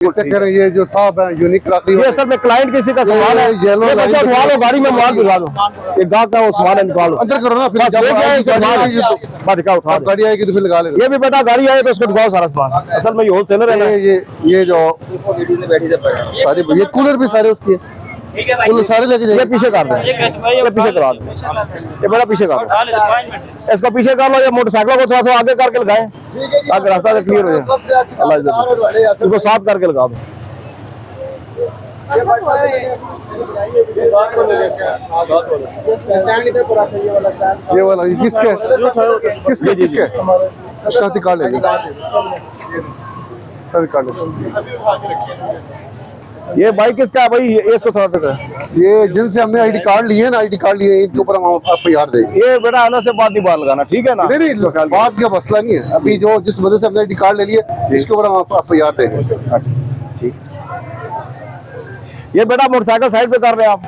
Check करें, ये जो साहब है यूनिक क्राकरी, ये असल में क्लाइंट किसी का सामान है, येलो ये बच्चा उठवा लो, गाड़ी में माल भिजवा दो, एक गाहक का वो सामान है, निकालो अंदर करो ना, फिर बस जब लेके आए, आएगी गाड़ी आएगी तो उठा दो। गाड़ी आएगी तो फिर लगा लेना। ये भी बेटा गाड़ी आए तो उसको ढुकाओ सारा सामान, असल में ये होलसेलर है ना। ये जो सारे ये कूलर भी सारे उसके कूलर सारे लेके ये जाइए। पीछे कर दो, ये पीछे करा दो, ये बड़ा पीछे कर दो, इसको पीछे कर लो, ये मोटरसाइकिल को थोड़ा सा आगे करके लगाए ताकि रास्ता से क्लियर हो जाए। अल्लाह इसको साफ करके लगा दो। ये वाला किसके किसके किसके शादी कार्ड ले शादी कार्ड ये बाइक किसका है भाई, ये इसको थोड़ा तक ये जिनसे हमने आईडी कार्ड लिए ना, आईडी कार्ड लिए इनके ऊपर हम FIR देंगे। ये बेटा आना से बात नहीं बात लगाना, ठीक है ना। नहीं बात का मसला नहीं है, अभी जो जिस वजह से हमने आईडी कार्ड ले लिए इसके ऊपर हम FIR देंगे। अच्छा ठीक। ये बेटा मोटरसाइकिल साइड पे कर रहे हैं आप।